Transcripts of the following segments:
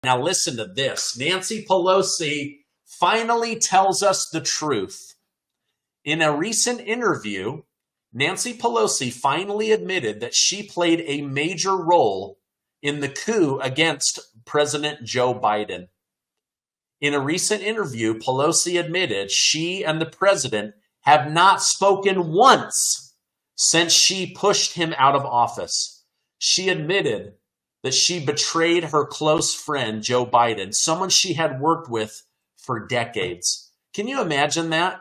Now listen to this. Nancy Pelosi finally tells us the truth. In a recent interview, Nancy Pelosi finally admitted that she played a major role in the coup against President Joe Biden. In a recent interview, Pelosi admitted she and the president have not spoken once since she pushed him out of office. She admitted that she betrayed her close friend, Joe Biden, someone she had worked with for decades. Can you imagine that?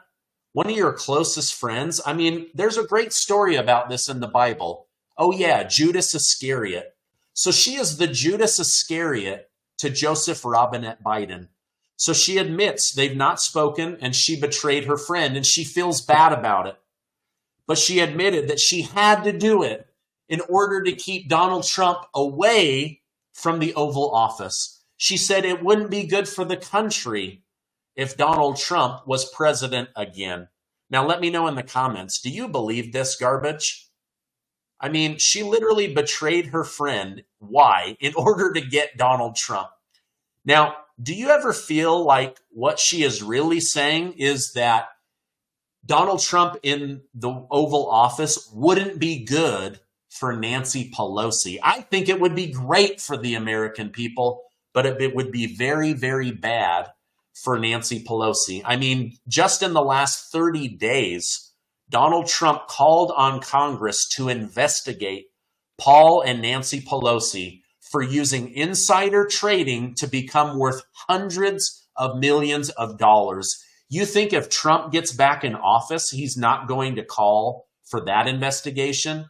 One of your closest friends? I mean, there's a great story about this in the Bible. Oh yeah, Judas Iscariot. So she is the Judas Iscariot to Joseph Robinette Biden. So she admits they've not spoken and she betrayed her friend and she feels bad about it. But she admitted that she had to do it in order to keep Donald Trump away from the Oval Office. She said it wouldn't be good for the country if Donald Trump was president again. Now, let me know in the comments, do you believe this garbage? I mean, she literally betrayed her friend. Why? In order to get Donald Trump. Now, do you ever feel like what she is really saying is that Donald Trump in the Oval Office wouldn't be good for Nancy Pelosi? I think it would be great for the American people, but it would be very, very bad for Nancy Pelosi. I mean, just in the last 30 days, Donald Trump called on Congress to investigate Paul and Nancy Pelosi for using insider trading to become worth hundreds of millions of dollars. You think if Trump gets back in office, he's not going to call for that investigation?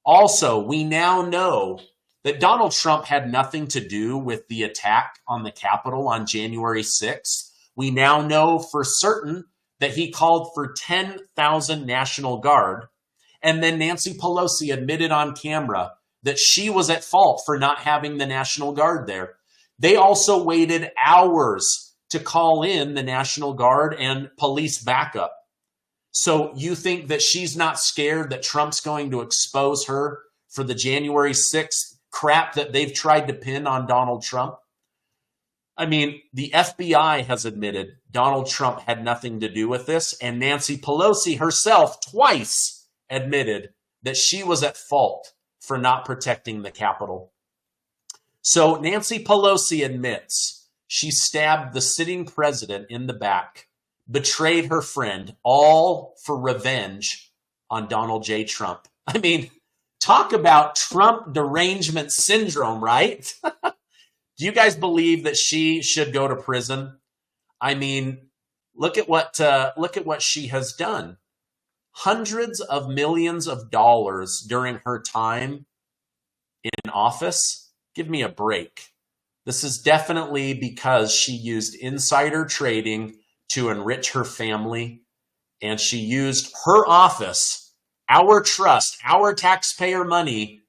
Also, we now know that Donald Trump had nothing to do with the attack on the Capitol on January 6th. We now know for certain that he called for 10,000 National Guard. And then Nancy Pelosi admitted on camera that she was at fault for not having the National Guard there. They also waited hours to call in the National Guard and police backup. So you think that she's not scared that Trump's going to expose her for the January 6th crap that they've tried to pin on Donald Trump? I mean, the FBI has admitted Donald Trump had nothing to do with this, and Nancy Pelosi herself twice admitted that she was at fault for not protecting the Capitol. So Nancy Pelosi admits she stabbed the sitting president in the back, betrayed her friend, all for revenge on Donald J. Trump. I mean, talk about Trump derangement syndrome, right? Do you guys believe that she should go to prison? I mean, look at what she has done. Hundreds of millions of dollars during her time in office. Give me a break. This is definitely because she used insider trading to enrich her family, and she used her office, our trust, our taxpayer money,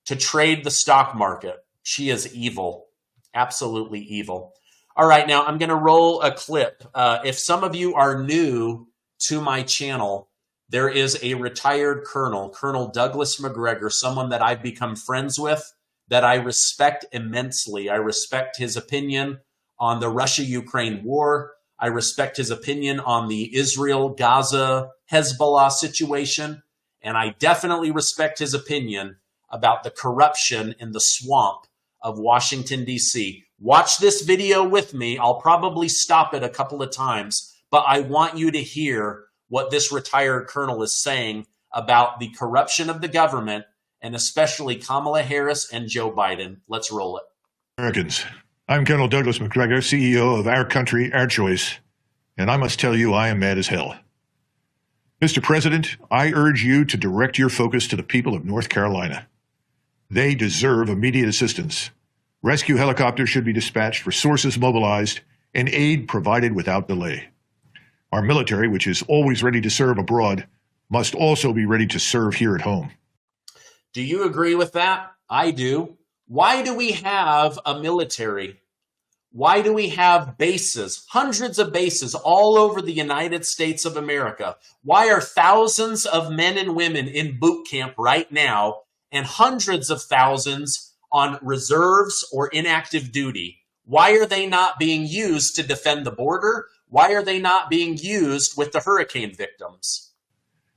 to trade the stock market. She is evil, absolutely evil. All right, now I'm going to roll a clip. If some of you are new to my channel, there is a retired colonel, Colonel Douglas McGregor, someone that I've become friends with, that I respect immensely. I respect his opinion on the Russia-Ukraine war. I respect his opinion on the Israel-Gaza-Hezbollah situation. And I definitely respect his opinion about the corruption in the swamp of Washington, D.C. Watch this video with me. I'll probably stop it a couple of times, but I want you to hear what this retired colonel is saying about the corruption of the government, and especially Kamala Harris and Joe Biden. Let's roll it. Americans, I'm Colonel Douglas McGregor, CEO of Our Country, Our Choice, and I must tell you I am mad as hell. Mr. President, I urge you to direct your focus to the people of North Carolina. They deserve immediate assistance. Rescue helicopters should be dispatched, resources mobilized, and aid provided without delay. Our military, which is always ready to serve abroad, must also be ready to serve here at home. Do you agree with that? I do. Why do we have a military? Why do we have bases, hundreds of bases all over the United States of America? Why are thousands of men and women in boot camp right now and hundreds of thousands on reserves or inactive duty? Why are they not being used to defend the border? Why are they not being used with the hurricane victims?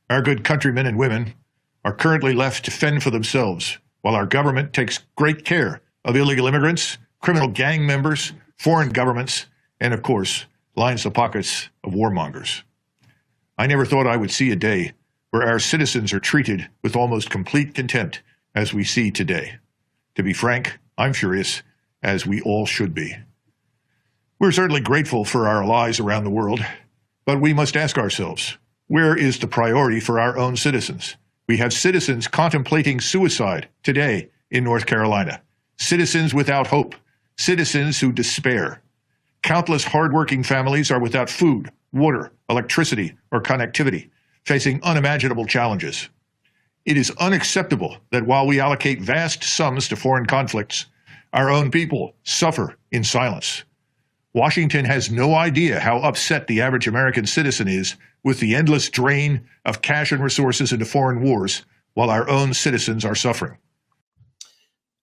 Our good countrymen and women are currently left to fend for themselves, while our government takes great care of illegal immigrants, criminal gang members, foreign governments, and of course, lines the pockets of warmongers. I never thought I would see a day where our citizens are treated with almost complete contempt as we see today. To be frank, I'm furious, as we all should be. We're certainly grateful for our allies around the world, but we must ask ourselves, where is the priority for our own citizens? We have citizens contemplating suicide today in North Carolina, citizens without hope, citizens who despair. Countless hardworking families are without food, water, electricity, or connectivity, facing unimaginable challenges. It is unacceptable that while we allocate vast sums to foreign conflicts, our own people suffer in silence. Washington has no idea how upset the average American citizen is with the endless drain of cash and resources into foreign wars while our own citizens are suffering.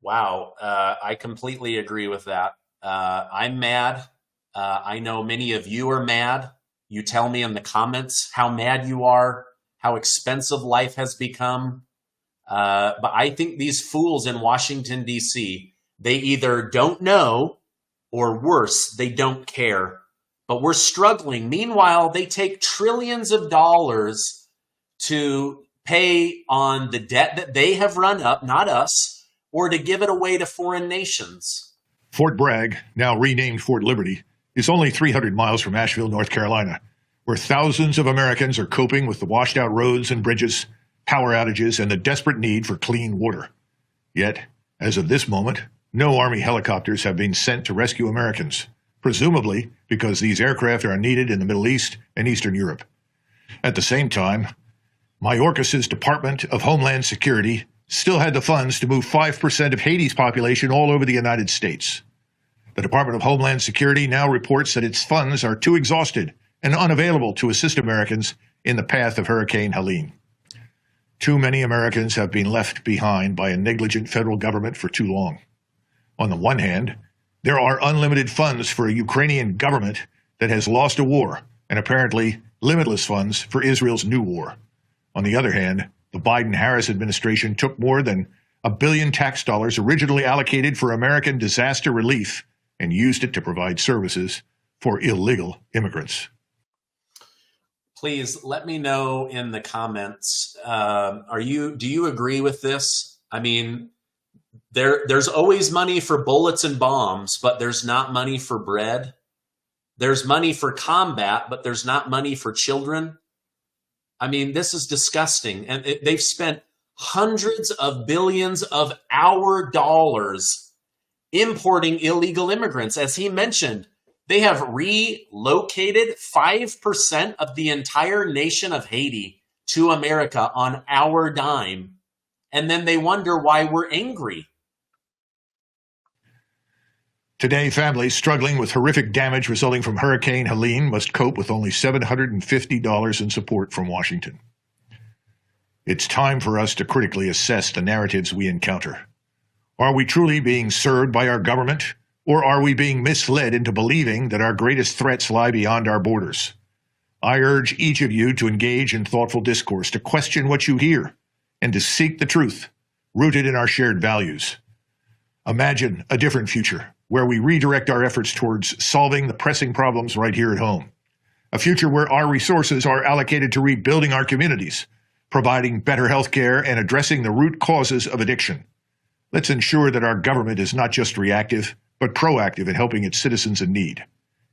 Wow, I completely agree with that. I'm mad. I know many of you are mad. You tell me in the comments how mad you are, how expensive life has become. But I think these fools in Washington, D.C., they either don't know or worse, they don't care. But we're struggling. Meanwhile, they take trillions of dollars to pay on the debt that they have run up, not us, or to give it away to foreign nations. Fort Bragg, now renamed Fort Liberty, is only 300 miles from Asheville, North Carolina, where thousands of Americans are coping with the washed-out roads and bridges, power outages, and the desperate need for clean water. Yet, as of this moment, no Army helicopters have been sent to rescue Americans, presumably because these aircraft are needed in the Middle East and Eastern Europe. At the same time, Mayorkas's Department of Homeland Security still had the funds to move 5% of Haiti's population all over the United States. The Department of Homeland Security now reports that its funds are too exhausted and unavailable to assist Americans in the path of Hurricane Helene. Too many Americans have been left behind by a negligent federal government for too long. On the one hand, there are unlimited funds for a Ukrainian government that has lost a war, and apparently limitless funds for Israel's new war. On the other hand, the Biden-Harris administration took more than $1 billion tax dollars originally allocated for American disaster relief and used it to provide services for illegal immigrants. Please let me know in the comments. Do you agree with this? I mean, there's always money for bullets and bombs, but there's not money for bread. There's money for combat, but there's not money for children. I mean, this is disgusting. And they've spent hundreds of billions of our dollars importing illegal immigrants. As he mentioned, they have relocated 5% of the entire nation of Haiti to America on our dime. And then they wonder why we're angry. Today, families struggling with horrific damage resulting from Hurricane Helene must cope with only $750 in support from Washington. It's time for us to critically assess the narratives we encounter. Are we truly being served by our government, or are we being misled into believing that our greatest threats lie beyond our borders? I urge each of you to engage in thoughtful discourse, to question what you hear, and to seek the truth rooted in our shared values. Imagine a different future where we redirect our efforts towards solving the pressing problems right here at home. A future where our resources are allocated to rebuilding our communities, providing better health care, and addressing the root causes of addiction. Let's ensure that our government is not just reactive, but proactive in helping its citizens in need.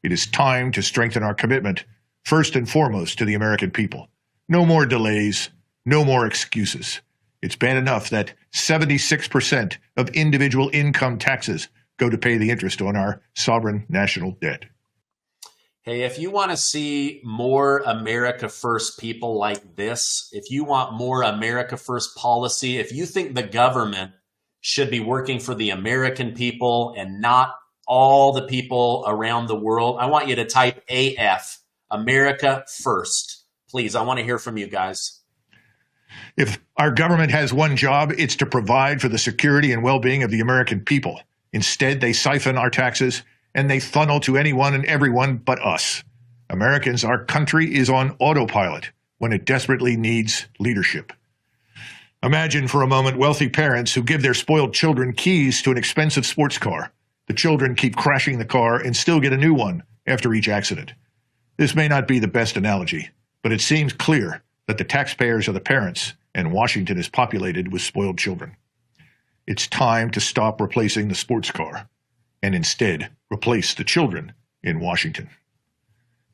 It is time to strengthen our commitment, first and foremost, to the American people. No more delays, no more excuses. It's bad enough that 76% of individual income taxes go to pay the interest on our sovereign national debt. Hey, if you want to see more America First people like this, if you want more America First policy, if you think the government should be working for the American people and not all the people around the world, I want you to type AF, America First. Please, I want to hear from you guys. If our government has one job, it's to provide for the security and well-being of the American people. Instead, they siphon our taxes and they funnel to anyone and everyone but us. Americans, our country is on autopilot when it desperately needs leadership. Imagine for a moment wealthy parents who give their spoiled children keys to an expensive sports car. The children keep crashing the car and still get a new one after each accident. This may not be the best analogy, but it seems clear that the taxpayers are the parents and Washington is populated with spoiled children. It's time to stop replacing the sports car and instead replace the children in Washington.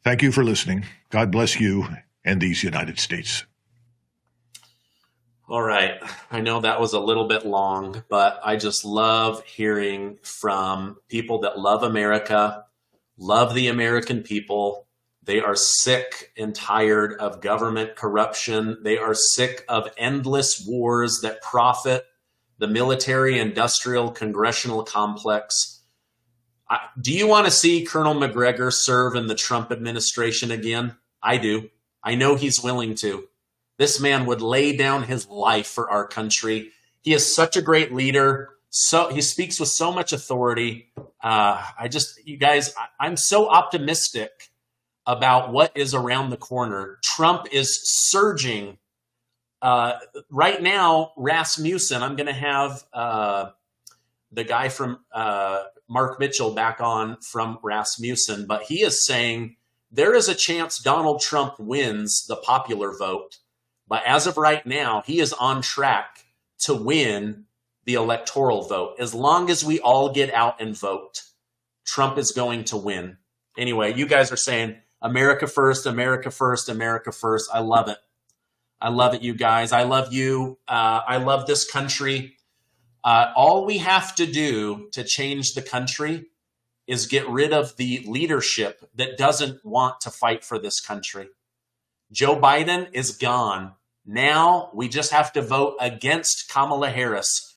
Thank you for listening. God bless you and these United States. All right. I know that was a little bit long, but I just love hearing from people that love America, love the American people. They are sick and tired of government corruption. They are sick of endless wars that profit the military-industrial congressional complex. Do you want to see Colonel McGregor serve in the Trump administration again? I do. I know he's willing to. This man would lay down his life for our country. He is such a great leader. So he speaks with so much authority. You guys, I'm so optimistic about what is around the corner. Trump is surging. Right now, Rasmussen, I'm going to have the guy from Mark Mitchell back on from Rasmussen, but he is saying there is a chance Donald Trump wins the popular vote. But as of right now, he is on track to win the electoral vote. As long as we all get out and vote, Trump is going to win. Anyway, you guys are saying America first, America first, America first. I love it. I love it, you guys. I love you. I love this country. All we have to do to change the country is get rid of the leadership that doesn't want to fight for this country. Joe Biden is gone. Now we just have to vote against Kamala Harris.